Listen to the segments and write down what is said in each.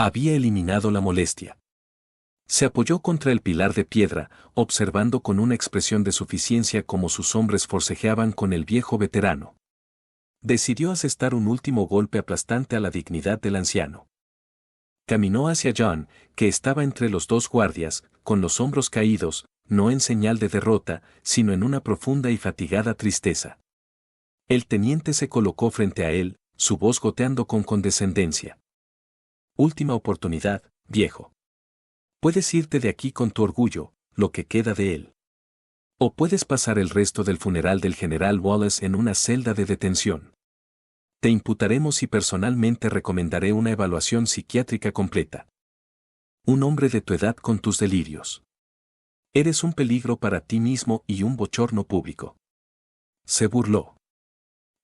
Había eliminado la molestia. Se apoyó contra el pilar de piedra, observando con una expresión de suficiencia cómo sus hombres forcejeaban con el viejo veterano. Decidió asestar un último golpe aplastante a la dignidad del anciano. Caminó hacia John, que estaba entre los dos guardias, con los hombros caídos, no en señal de derrota, sino en una profunda y fatigada tristeza. El teniente se colocó frente a él, su voz goteando con condescendencia. Última oportunidad, viejo. Puedes irte de aquí con tu orgullo, lo que queda de él. O puedes pasar el resto del funeral del general Wallace en una celda de detención. Te imputaremos y personalmente recomendaré una evaluación psiquiátrica completa. Un hombre de tu edad con tus delirios. Eres un peligro para ti mismo y un bochorno público. Se burló.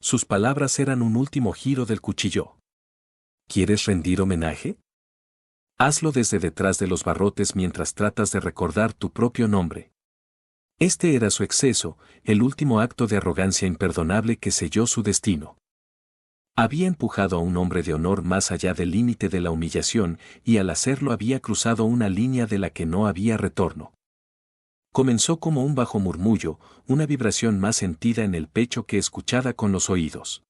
Sus palabras eran un último giro del cuchillo. ¿Quieres rendir homenaje? Hazlo desde detrás de los barrotes mientras tratas de recordar tu propio nombre. Este era su exceso, el último acto de arrogancia imperdonable que selló su destino. Había empujado a un hombre de honor más allá del límite de la humillación y al hacerlo había cruzado una línea de la que no había retorno. Comenzó como un bajo murmullo, una vibración más sentida en el pecho que escuchada con los oídos.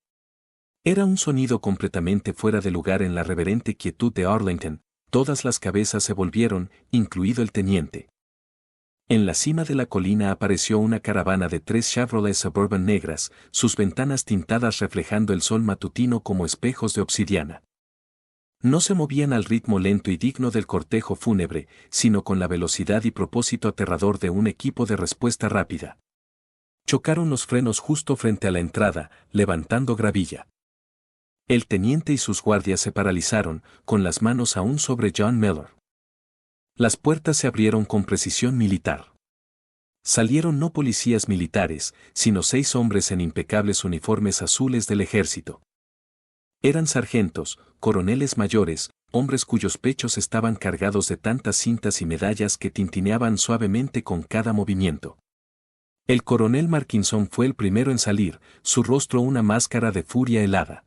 Era un sonido completamente fuera de lugar en la reverente quietud de Arlington, todas las cabezas se volvieron, incluido el teniente. En la cima de la colina apareció una caravana de 3 Chevrolet Suburban negras, sus ventanas tintadas reflejando el sol matutino como espejos de obsidiana. No se movían al ritmo lento y digno del cortejo fúnebre, sino con la velocidad y propósito aterrador de un equipo de respuesta rápida. Chocaron los frenos justo frente a la entrada, levantando gravilla. El teniente y sus guardias se paralizaron, con las manos aún sobre John Miller. Las puertas se abrieron con precisión militar. Salieron no policías militares, sino 6 hombres en impecables uniformes azules del ejército. Eran sargentos, coroneles mayores, hombres cuyos pechos estaban cargados de tantas cintas y medallas que tintineaban suavemente con cada movimiento. El coronel Markinson fue el primero en salir, su rostro una máscara de furia helada.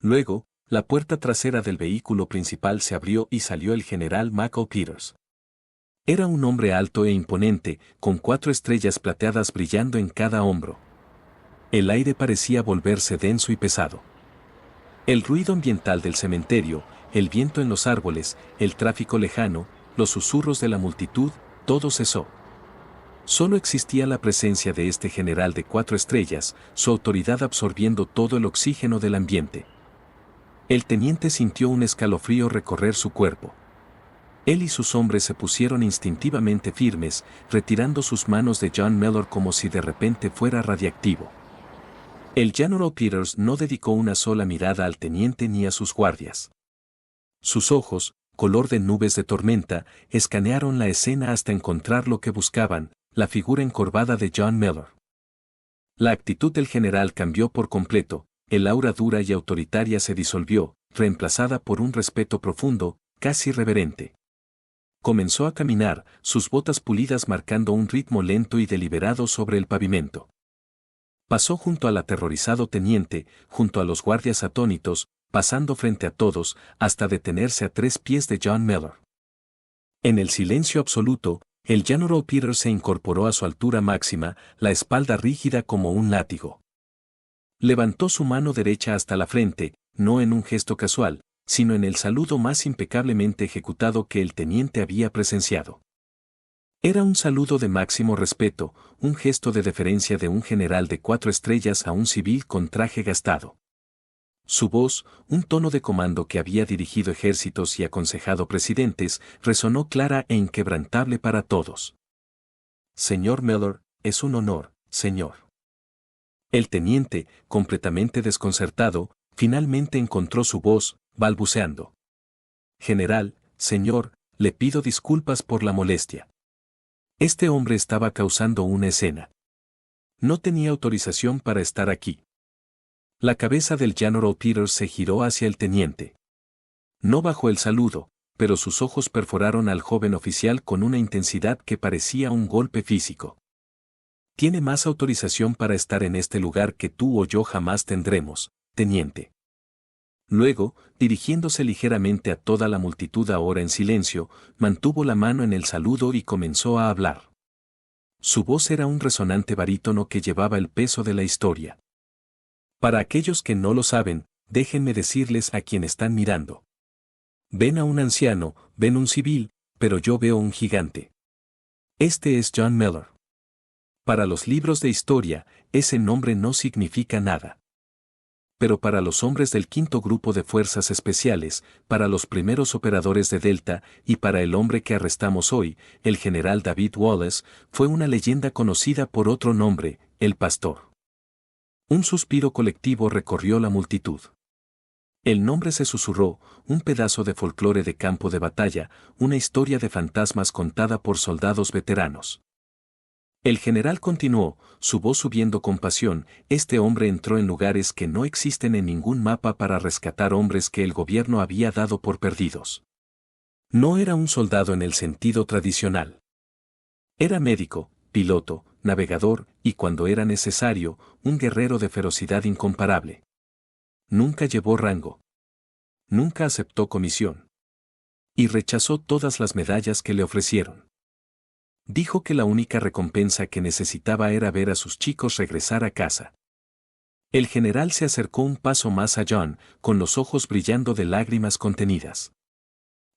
Luego, la puerta trasera del vehículo principal se abrió y salió el general Michael Peters. Era un hombre alto e imponente, con 4 estrellas plateadas brillando en cada hombro. El aire parecía volverse denso y pesado. El ruido ambiental del cementerio, el viento en los árboles, el tráfico lejano, los susurros de la multitud, todo cesó. Solo existía la presencia de este general de 4 estrellas, su autoridad absorbiendo todo el oxígeno del ambiente. El teniente sintió un escalofrío recorrer su cuerpo. Él y sus hombres se pusieron instintivamente firmes, retirando sus manos de John Miller como si de repente fuera radiactivo. El General Peters no dedicó una sola mirada al teniente ni a sus guardias. Sus ojos, color de nubes de tormenta, escanearon la escena hasta encontrar lo que buscaban, la figura encorvada de John Miller. La actitud del general cambió por completo. El aura dura y autoritaria se disolvió, reemplazada por un respeto profundo, casi reverente. Comenzó a caminar, sus botas pulidas marcando un ritmo lento y deliberado sobre el pavimento. Pasó junto al aterrorizado teniente, junto a los guardias atónitos, pasando frente a todos, hasta detenerse a 3 pies de John Miller. En el silencio absoluto, el General Peters se incorporó a su altura máxima, la espalda rígida como un látigo. Levantó su mano derecha hasta la frente, no en un gesto casual, sino en el saludo más impecablemente ejecutado que el teniente había presenciado. Era un saludo de máximo respeto, un gesto de deferencia de un general de 4 estrellas a un civil con traje gastado. Su voz, un tono de comando que había dirigido ejércitos y aconsejado presidentes, resonó clara e inquebrantable para todos. Señor Miller, es un honor, señor. El teniente, completamente desconcertado, finalmente encontró su voz, balbuceando. General, señor, le pido disculpas por la molestia. Este hombre estaba causando una escena. No tenía autorización para estar aquí. La cabeza del General Peters se giró hacia el teniente. No bajó el saludo, pero sus ojos perforaron al joven oficial con una intensidad que parecía un golpe físico. Tiene más autorización para estar en este lugar que tú o yo jamás tendremos, teniente. Luego, dirigiéndose ligeramente a toda la multitud ahora en silencio, mantuvo la mano en el saludo y comenzó a hablar. Su voz era un resonante barítono que llevaba el peso de la historia. Para aquellos que no lo saben, déjenme decirles a quien están mirando. Ven a un anciano, ven un civil, pero yo veo un gigante. Este es John Miller. Para los libros de historia, ese nombre no significa nada. Pero para los hombres del quinto grupo de fuerzas especiales, para los primeros operadores de Delta y para el hombre que arrestamos hoy, el general David Wallace, fue una leyenda conocida por otro nombre, el pastor. Un suspiro colectivo recorrió la multitud. El nombre se susurró, un pedazo de folclore de campo de batalla, una historia de fantasmas contada por soldados veteranos. El general continuó, su voz subiendo con pasión, este hombre entró en lugares que no existen en ningún mapa para rescatar hombres que el gobierno había dado por perdidos. No era un soldado en el sentido tradicional. Era médico, piloto, navegador y cuando era necesario, un guerrero de ferocidad incomparable. Nunca llevó rango. Nunca aceptó comisión. Y rechazó todas las medallas que le ofrecieron. Dijo que la única recompensa que necesitaba era ver a sus chicos regresar a casa. El general se acercó un paso más a John, con los ojos brillando de lágrimas contenidas.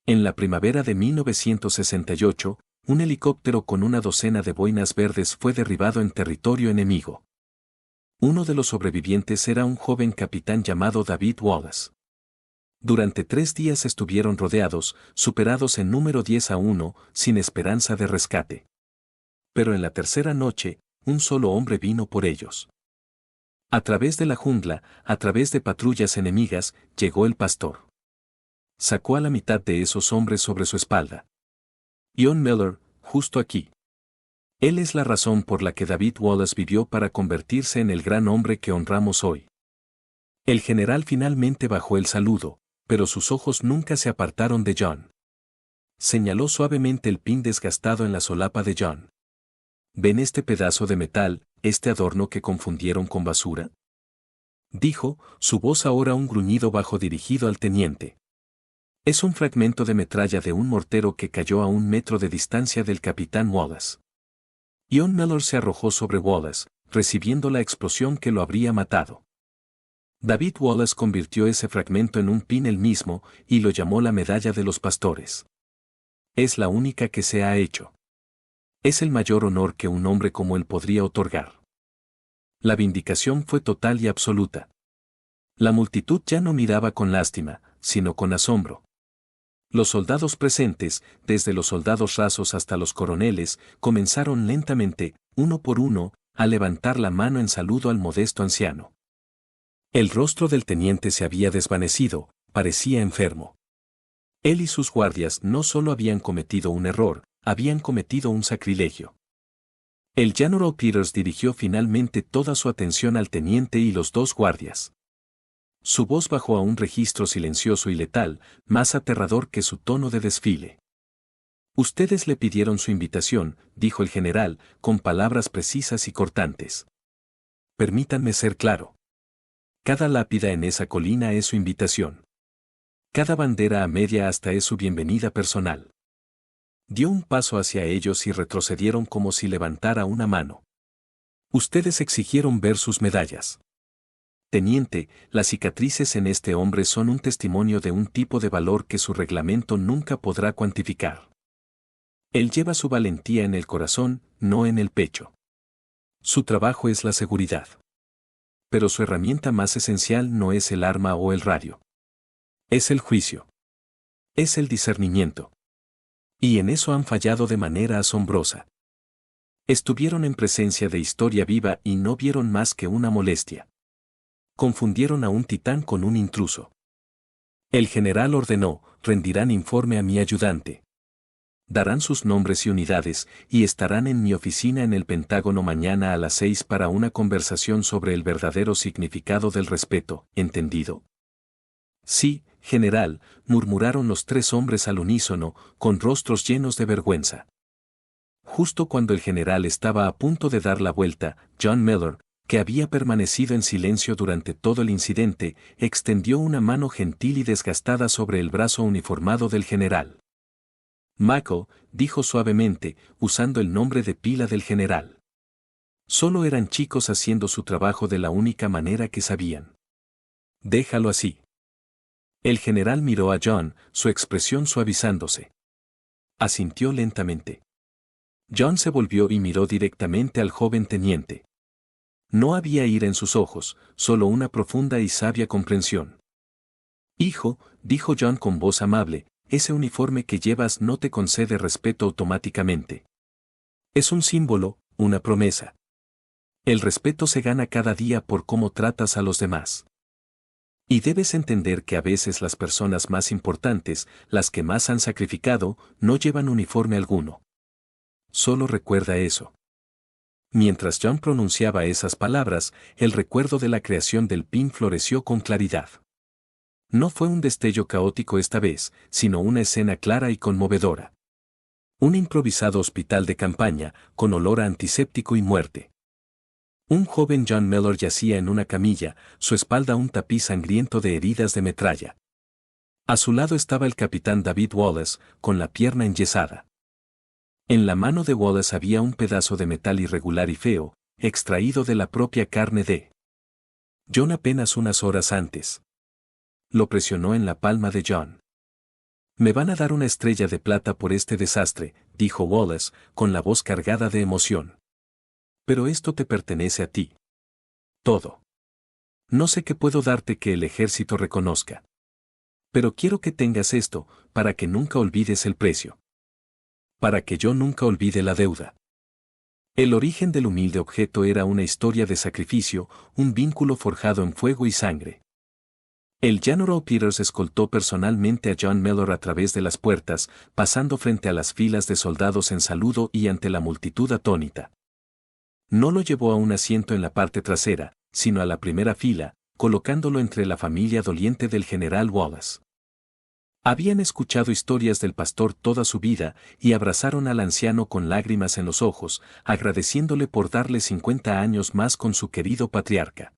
En la primavera de 1968, un helicóptero con una docena de boinas verdes fue derribado en territorio enemigo. Uno de los sobrevivientes era un joven capitán llamado David Wallace. Durante 3 días estuvieron rodeados, superados en número 10-1, sin esperanza de rescate. Pero en la tercera noche, un solo hombre vino por ellos. A través de la jungla, a través de patrullas enemigas, llegó el pastor. Sacó a la mitad de esos hombres sobre su espalda. John Miller, justo aquí. Él es la razón por la que David Wallace vivió para convertirse en el gran hombre que honramos hoy. El general finalmente bajó el saludo, pero sus ojos nunca se apartaron de John. Señaló suavemente el pin desgastado en la solapa de John. ¿Ven este pedazo de metal, este adorno que confundieron con basura? Dijo, su voz ahora un gruñido bajo dirigido al teniente. Es un fragmento de metralla de un mortero que cayó a 1 metro de distancia del capitán Wallace. John Miller se arrojó sobre Wallace, recibiendo la explosión que lo habría matado. David Wallace convirtió ese fragmento en un pin él mismo y lo llamó la medalla de los pastores. Es la única que se ha hecho. Es el mayor honor que un hombre como él podría otorgar. La vindicación fue total y absoluta. La multitud ya no miraba con lástima, sino con asombro. Los soldados presentes, desde los soldados rasos hasta los coroneles, comenzaron lentamente, uno por uno, a levantar la mano en saludo al modesto anciano. El rostro del teniente se había desvanecido, parecía enfermo. Él y sus guardias no solo habían cometido un error, habían cometido un sacrilegio. El General Peters dirigió finalmente toda su atención al teniente y los 2 guardias. Su voz bajó a un registro silencioso y letal, más aterrador que su tono de desfile. Ustedes le pidieron su invitación, dijo el general, con palabras precisas y cortantes. Permítanme ser claro. Cada lápida en esa colina es su invitación. Cada bandera a media asta es su bienvenida personal. Dio un paso hacia ellos y retrocedieron como si levantara una mano. Ustedes exigieron ver sus medallas. Teniente, las cicatrices en este hombre son un testimonio de un tipo de valor que su reglamento nunca podrá cuantificar. Él lleva su valentía en el corazón, no en el pecho. Su trabajo es la seguridad. Pero su herramienta más esencial no es el arma o el radio. Es el juicio. Es el discernimiento. Y en eso han fallado de manera asombrosa. Estuvieron en presencia de historia viva y no vieron más que una molestia. Confundieron a un titán con un intruso. El general ordenó, rendirán informe a mi ayudante. Darán sus nombres y unidades, y estarán en mi oficina en el Pentágono mañana a las 6 para una conversación sobre el verdadero significado del respeto, ¿entendido? Sí, general, murmuraron los 3 hombres al unísono, con rostros llenos de vergüenza. Justo cuando el general estaba a punto de dar la vuelta, John Miller, que había permanecido en silencio durante todo el incidente, extendió una mano gentil y desgastada sobre el brazo uniformado del general. Michael, dijo suavemente, usando el nombre de pila del general. Solo eran chicos haciendo su trabajo de la única manera que sabían. Déjalo así. El general miró a John, su expresión suavizándose. Asintió lentamente. John se volvió y miró directamente al joven teniente. No había ira en sus ojos, solo una profunda y sabia comprensión. Hijo, dijo John con voz amable, ese uniforme que llevas no te concede respeto automáticamente. Es un símbolo, una promesa. El respeto se gana cada día por cómo tratas a los demás. Y debes entender que a veces las personas más importantes, las que más han sacrificado, no llevan uniforme alguno. Solo recuerda eso. Mientras John pronunciaba esas palabras, el recuerdo de la creación del pin floreció con claridad. No fue un destello caótico esta vez, sino una escena clara y conmovedora. Un improvisado hospital de campaña, con olor a antiséptico y muerte. Un joven John Mellor yacía en una camilla, su espalda un tapiz sangriento de heridas de metralla. A su lado estaba el capitán David Wallace, con la pierna enyesada. En la mano de Wallace había un pedazo de metal irregular y feo, extraído de la propia carne de John apenas unas horas antes. Lo presionó en la palma de John. Me van a dar una estrella de plata por este desastre, dijo Wallace, con la voz cargada de emoción. Pero esto te pertenece a ti. Todo. No sé qué puedo darte que el ejército reconozca. Pero quiero que tengas esto, para que nunca olvides el precio. Para que yo nunca olvide la deuda. El origen del humilde objeto era una historia de sacrificio, un vínculo forjado en fuego y sangre. El General Peters escoltó personalmente a John Mellor a través de las puertas, pasando frente a las filas de soldados en saludo y ante la multitud atónita. No lo llevó a un asiento en la parte trasera, sino a la primera fila, colocándolo entre la familia doliente del general Wallace. Habían escuchado historias del pastor toda su vida y abrazaron al anciano con lágrimas en los ojos, agradeciéndole por darle 50 años más con su querido patriarca.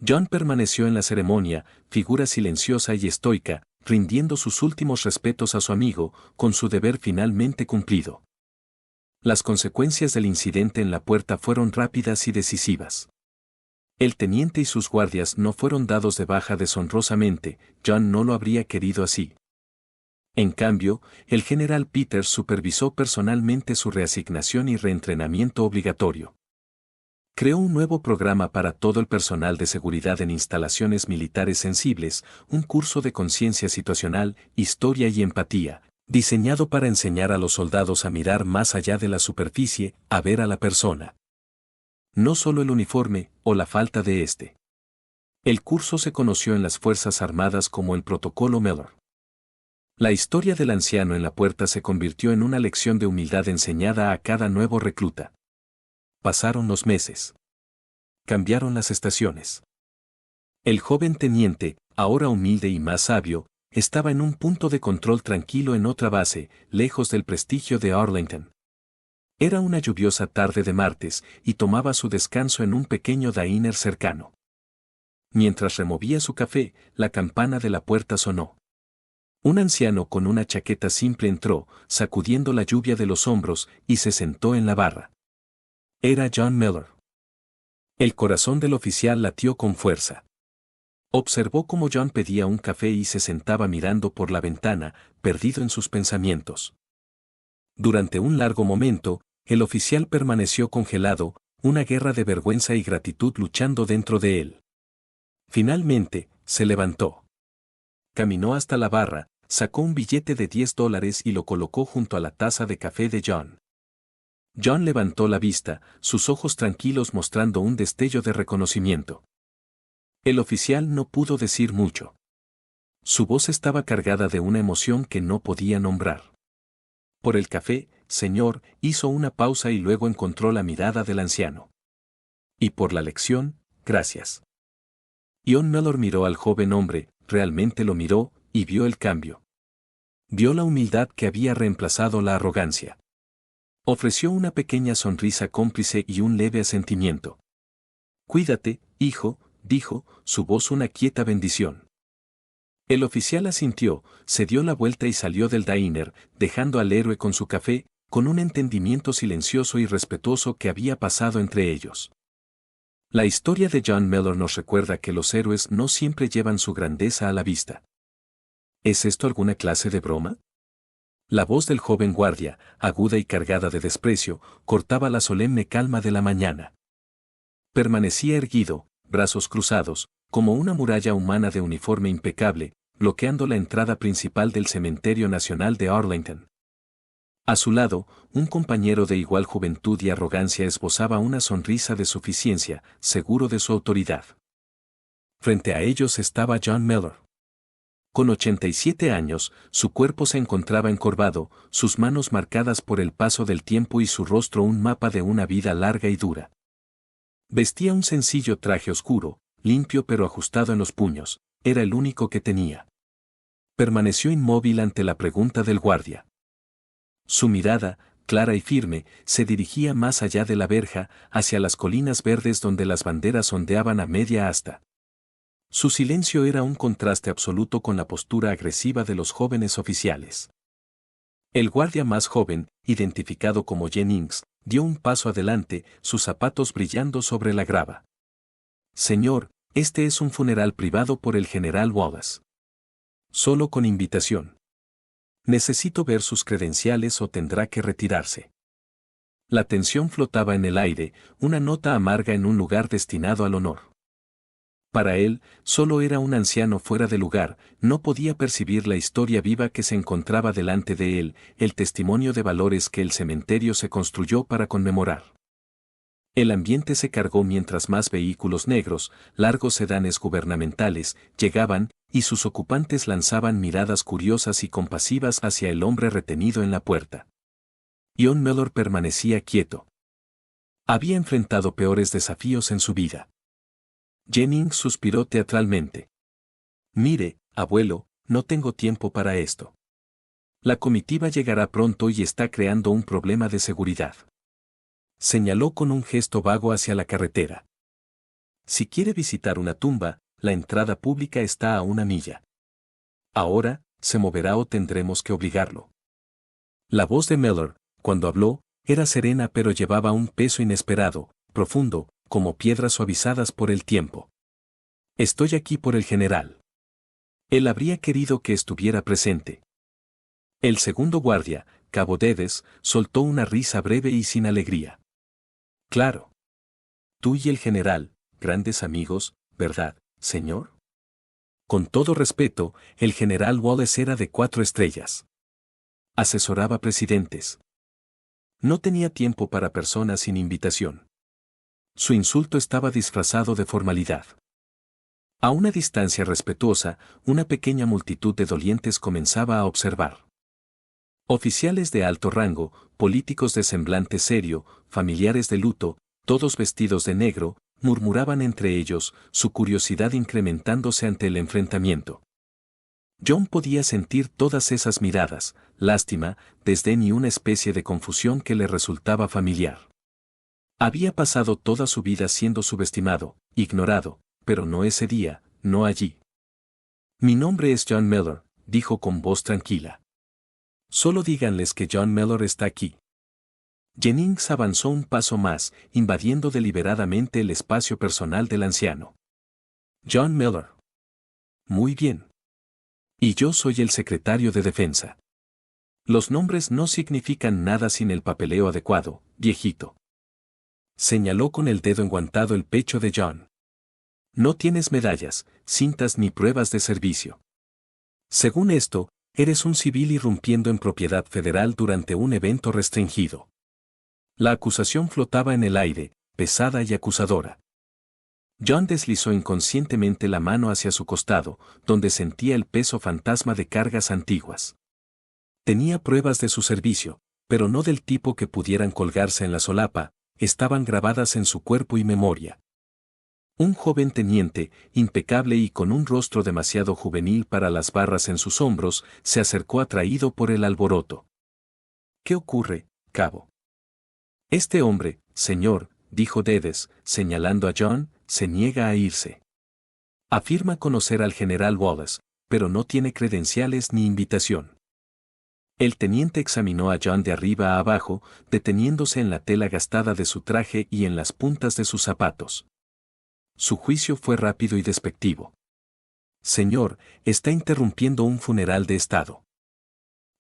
John permaneció en la ceremonia, figura silenciosa y estoica, rindiendo sus últimos respetos a su amigo, con su deber finalmente cumplido. Las consecuencias del incidente en la puerta fueron rápidas y decisivas. El teniente y sus guardias no fueron dados de baja deshonrosamente, John no lo habría querido así. En cambio, el general Peters supervisó personalmente su reasignación y reentrenamiento obligatorio. Creó un nuevo programa para todo el personal de seguridad en instalaciones militares sensibles, un curso de conciencia situacional, historia y empatía, diseñado para enseñar a los soldados a mirar más allá de la superficie, a ver a la persona. No solo el uniforme, o la falta de este. El curso se conoció en las Fuerzas Armadas como el Protocolo Mellor. La historia del anciano en la puerta se convirtió en una lección de humildad enseñada a cada nuevo recluta. Pasaron los meses. Cambiaron las estaciones. El joven teniente, ahora humilde y más sabio, estaba en un punto de control tranquilo en otra base, lejos del prestigio de Arlington. Era una lluviosa tarde de martes y tomaba su descanso en un pequeño diner cercano. Mientras removía su café, la campana de la puerta sonó. Un anciano con una chaqueta simple entró, sacudiendo la lluvia de los hombros, y se sentó en la barra. Era John Mellor. El corazón del oficial latió con fuerza. Observó cómo John pedía un café y se sentaba mirando por la ventana, perdido en sus pensamientos. Durante un largo momento, el oficial permaneció congelado, una guerra de vergüenza y gratitud luchando dentro de él. Finalmente, se levantó. Caminó hasta la barra, sacó un billete de $10 y lo colocó junto a la taza de café de John. John levantó la vista, sus ojos tranquilos mostrando un destello de reconocimiento. El oficial no pudo decir mucho. Su voz estaba cargada de una emoción que no podía nombrar. Por el café, señor, hizo una pausa y luego encontró la mirada del anciano. Y por la lección, gracias. John Mellor miró al joven hombre, realmente lo miró, y vio el cambio. Vio la humildad que había reemplazado la arrogancia. Ofreció una pequeña sonrisa cómplice y un leve asentimiento. Cuídate, hijo, dijo, su voz una quieta bendición. El oficial asintió, se dio la vuelta y salió del diner, dejando al héroe con su café, con un entendimiento silencioso y respetuoso que había pasado entre ellos. La historia de John Mellor nos recuerda que los héroes no siempre llevan su grandeza a la vista. ¿Es esto alguna clase de broma? La voz del joven guardia, aguda y cargada de desprecio, cortaba la solemne calma de la mañana. Permanecía erguido, brazos cruzados, como una muralla humana de uniforme impecable, bloqueando la entrada principal del Cementerio Nacional de Arlington. A su lado, un compañero de igual juventud y arrogancia esbozaba una sonrisa de suficiencia, seguro de su autoridad. Frente a ellos estaba John Mellor. Con 87 años, su cuerpo se encontraba encorvado, sus manos marcadas por el paso del tiempo y su rostro un mapa de una vida larga y dura. Vestía un sencillo traje oscuro, limpio pero ajustado en los puños, era el único que tenía. Permaneció inmóvil ante la pregunta del guardia. Su mirada, clara y firme, se dirigía más allá de la verja, hacia las colinas verdes donde las banderas ondeaban a media asta. Su silencio era un contraste absoluto con la postura agresiva de los jóvenes oficiales. El guardia más joven, identificado como Jennings, dio un paso adelante, sus zapatos brillando sobre la grava. Señor, este es un funeral privado por el general Wallace. Solo con invitación. Necesito ver sus credenciales o tendrá que retirarse. La tensión flotaba en el aire, una nota amarga en un lugar destinado al honor. Para él, solo era un anciano fuera de lugar, no podía percibir la historia viva que se encontraba delante de él, el testimonio de valores que el cementerio se construyó para conmemorar. El ambiente se cargó mientras más vehículos negros, largos sedanes gubernamentales, llegaban, y sus ocupantes lanzaban miradas curiosas y compasivas hacia el hombre retenido en la puerta. John Mellor permanecía quieto. Había enfrentado peores desafíos en su vida. Jennings suspiró teatralmente. Mire, abuelo, no tengo tiempo para esto. La comitiva llegará pronto y está creando un problema de seguridad. Señaló con un gesto vago hacia la carretera. Si quiere visitar una tumba, la entrada pública está a 1 milla. Ahora, ¿se moverá o tendremos que obligarlo? La voz de Mellor, cuando habló, era serena pero llevaba un peso inesperado, profundo, como piedras suavizadas por el tiempo. Estoy aquí por el general. Él habría querido que estuviera presente. El segundo guardia, Cabo Dedes, soltó una risa breve y sin alegría. Claro. Tú y el general, grandes amigos, ¿verdad, señor? Con todo respeto, el general Wallace era de 4 estrellas. Asesoraba presidentes. No tenía tiempo para personas sin invitación. Su insulto estaba disfrazado de formalidad. A una distancia respetuosa, una pequeña multitud de dolientes comenzaba a observar. Oficiales de alto rango, políticos de semblante serio, familiares de luto, todos vestidos de negro, murmuraban entre ellos, su curiosidad incrementándose ante el enfrentamiento. John podía sentir todas esas miradas, lástima, desdén y una especie de confusión que le resultaba familiar. Había pasado toda su vida siendo subestimado, ignorado, pero no ese día, no allí. Mi nombre es John Mellor, dijo con voz tranquila. Solo díganles que John Mellor está aquí. Jennings avanzó un paso más, invadiendo deliberadamente el espacio personal del anciano. John Mellor. Muy bien. Y yo soy el secretario de Defensa. Los nombres no significan nada sin el papeleo adecuado, viejito. Señaló con el dedo enguantado el pecho de John. No tienes medallas, cintas ni pruebas de servicio. Según esto, eres un civil irrumpiendo en propiedad federal durante un evento restringido. La acusación flotaba en el aire, pesada y acusadora. John deslizó inconscientemente la mano hacia su costado, donde sentía el peso fantasma de cargas antiguas. Tenía pruebas de su servicio, pero no del tipo que pudieran colgarse en la solapa, estaban grabadas en su cuerpo y memoria. Un joven teniente, impecable y con un rostro demasiado juvenil para las barras en sus hombros, se acercó atraído por el alboroto. ¿Qué ocurre, cabo? Este hombre, señor, dijo Dedes, señalando a John, se niega a irse. Afirma conocer al general Wallace, pero no tiene credenciales ni invitación. El teniente examinó a John de arriba a abajo, deteniéndose en la tela gastada de su traje y en las puntas de sus zapatos. Su juicio fue rápido y despectivo. Señor, está interrumpiendo un funeral de Estado.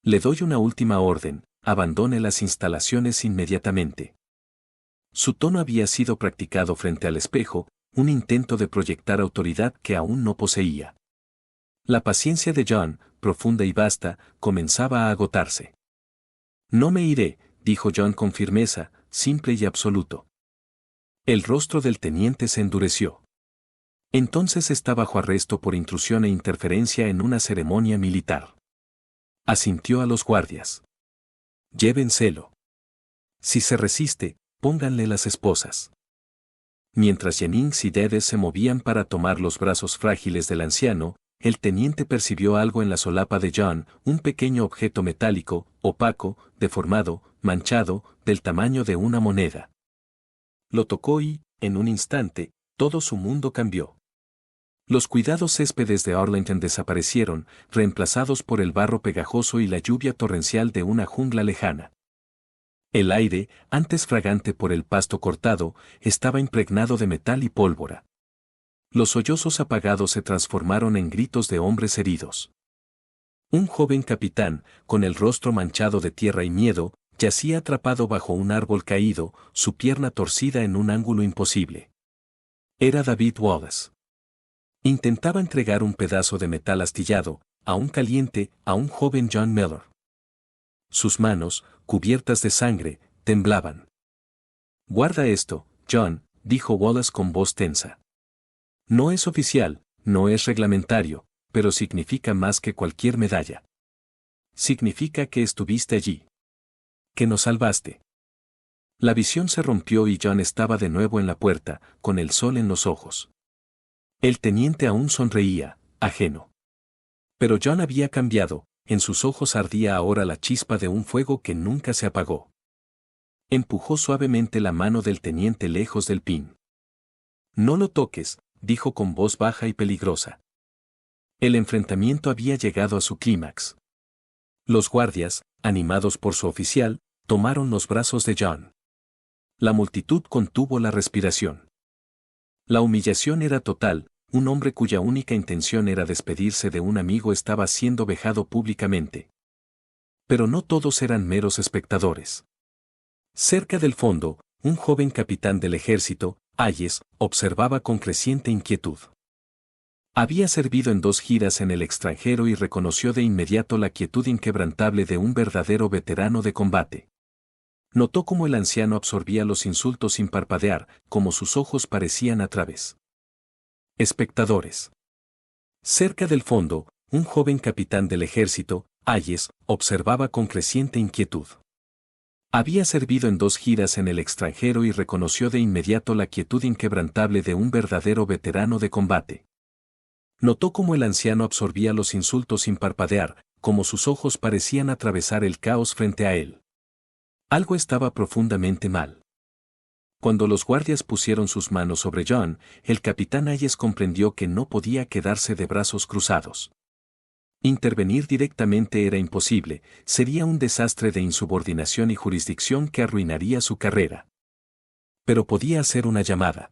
Le doy una última orden, abandone las instalaciones inmediatamente. Su tono había sido practicado frente al espejo, un intento de proyectar autoridad que aún no poseía. La paciencia de John, profunda y vasta, comenzaba a agotarse. No me iré, dijo John con firmeza, simple y absoluto. El rostro del teniente se endureció. Entonces está bajo arresto por intrusión e interferencia en una ceremonia militar. Asintió a los guardias. Llévenselo. Si se resiste, pónganle las esposas. Mientras Jennings y Dedes se movían para tomar los brazos frágiles del anciano, el teniente percibió algo en la solapa de John, un pequeño objeto metálico, opaco, deformado, manchado, del tamaño de una moneda. Lo tocó y, en un instante, todo su mundo cambió. Los cuidados céspedes de Arlington desaparecieron, reemplazados por el barro pegajoso y la lluvia torrencial de una jungla lejana. El aire, antes fragante por el pasto cortado, estaba impregnado de metal y pólvora. Los sollozos apagados se transformaron en gritos de hombres heridos. Un joven capitán, con el rostro manchado de tierra y miedo, yacía atrapado bajo un árbol caído, su pierna torcida en un ángulo imposible. Era David Wallace. Intentaba entregar un pedazo de metal astillado, aún caliente, a un joven John Miller. Sus manos, cubiertas de sangre, temblaban. «Guarda esto, John», dijo Wallace con voz tensa. «No es oficial, no es reglamentario, pero significa más que cualquier medalla. Significa que estuviste allí. Que nos salvaste». La visión se rompió y John estaba de nuevo en la puerta, con el sol en los ojos. El teniente aún sonreía, ajeno. Pero John había cambiado, en sus ojos ardía ahora la chispa de un fuego que nunca se apagó. Empujó suavemente la mano del teniente lejos del pin. «No lo toques», dijo con voz baja y peligrosa. El enfrentamiento había llegado a su clímax. Los guardias, animados por su oficial, tomaron los brazos de John. La multitud contuvo la respiración. La humillación era total. Un hombre cuya única intención era despedirse de un amigo estaba siendo vejado públicamente. Pero no todos eran meros espectadores. Cerca del fondo, un joven capitán del ejército, Hayes, observaba con creciente inquietud. Había servido en 2 giras en el extranjero y reconoció de inmediato la quietud inquebrantable de un verdadero veterano de combate. Notó cómo el anciano absorbía los insultos sin parpadear, cómo sus ojos parecían a través. Espectadores. Cerca del fondo, un joven capitán del ejército, Hayes, observaba con creciente inquietud. Había servido en 2 giras en el extranjero y reconoció de inmediato la quietud inquebrantable de un verdadero veterano de combate. Notó cómo el anciano absorbía los insultos sin parpadear, cómo sus ojos parecían atravesar el caos frente a él. Algo estaba profundamente mal. Cuando los guardias pusieron sus manos sobre John, el capitán Hayes comprendió que no podía quedarse de brazos cruzados. Intervenir directamente era imposible, sería un desastre de insubordinación y jurisdicción que arruinaría su carrera. Pero podía hacer una llamada.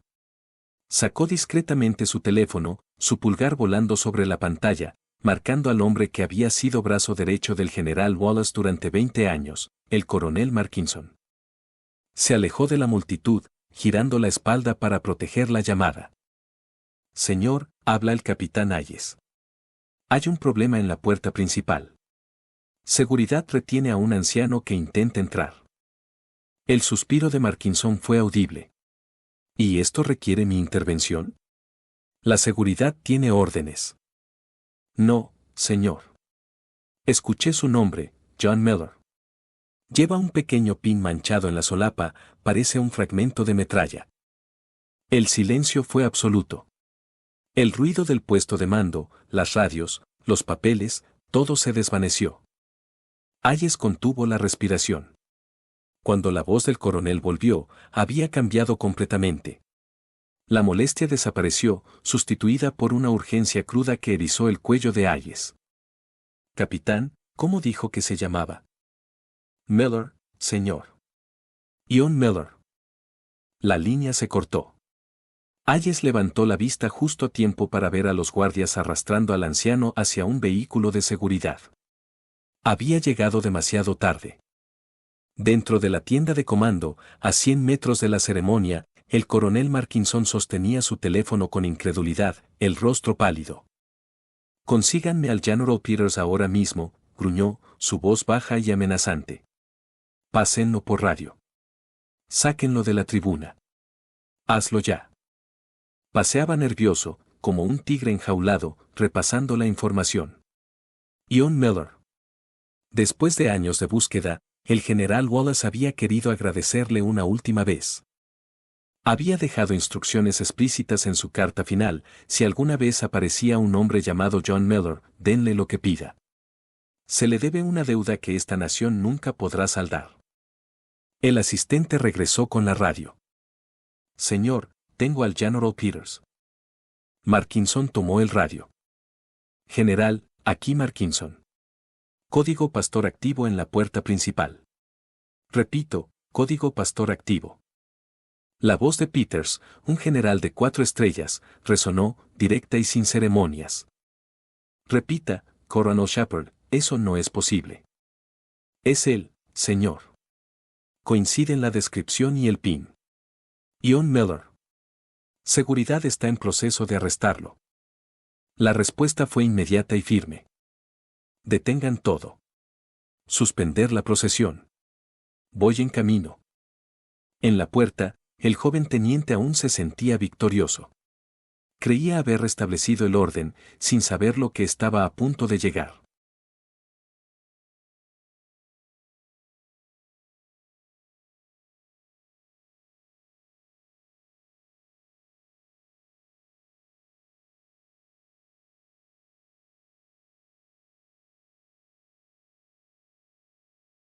Sacó discretamente su teléfono, su pulgar volando sobre la pantalla, marcando al hombre que había sido brazo derecho del general Wallace durante 20 años, el coronel Markinson. Se alejó de la multitud, girando la espalda para proteger la llamada. «Señor», habla el capitán Hayes. «Hay un problema en la puerta principal. Seguridad retiene a un anciano que intenta entrar». El suspiro de Markinson fue audible. «¿Y esto requiere mi intervención? La seguridad tiene órdenes». «No, señor. Escuché su nombre, John Miller. Lleva un pequeño pin manchado en la solapa, parece un fragmento de metralla». El silencio fue absoluto. El ruido del puesto de mando, las radios, los papeles, todo se desvaneció. Hayes contuvo la respiración. Cuando la voz del coronel volvió, había cambiado completamente. La molestia desapareció, sustituida por una urgencia cruda que erizó el cuello de Hayes. Capitán, ¿cómo dijo que se llamaba? Miller, señor. Ian Miller. La línea se cortó. Hayes levantó la vista justo a tiempo para ver a los guardias arrastrando al anciano hacia un vehículo de seguridad. Había llegado demasiado tarde. Dentro de la tienda de comando, a 100 metros de la ceremonia, el coronel Markinson sostenía su teléfono con incredulidad, el rostro pálido. «Consíganme al General Peters ahora mismo», gruñó, su voz baja y amenazante. «Pásenlo por radio. Sáquenlo de la tribuna. Hazlo ya». Paseaba nervioso, como un tigre enjaulado, repasando la información. Ian Miller. Después de años de búsqueda, el general Wallace había querido agradecerle una última vez. Había dejado instrucciones explícitas en su carta final: si alguna vez aparecía un hombre llamado John Miller, denle lo que pida. Se le debe una deuda que esta nación nunca podrá saldar. El asistente regresó con la radio. «Señor, tengo al General Peters». Markinson tomó el radio. «General, aquí Markinson. Código pastor activo en la puerta principal». «Repito, código pastor activo». La voz de Peters, un general de 4 estrellas, resonó, directa y sin ceremonias. «Repita, Coronel Shepard, eso no es posible». «Es él, señor. Coinciden la descripción y el PIN. Ian Miller. Seguridad está en proceso de arrestarlo». La respuesta fue inmediata y firme. «Detengan todo. Suspender la procesión. Voy en camino». En la puerta, el joven teniente aún se sentía victorioso. Creía haber restablecido el orden, sin saber lo que estaba a punto de llegar.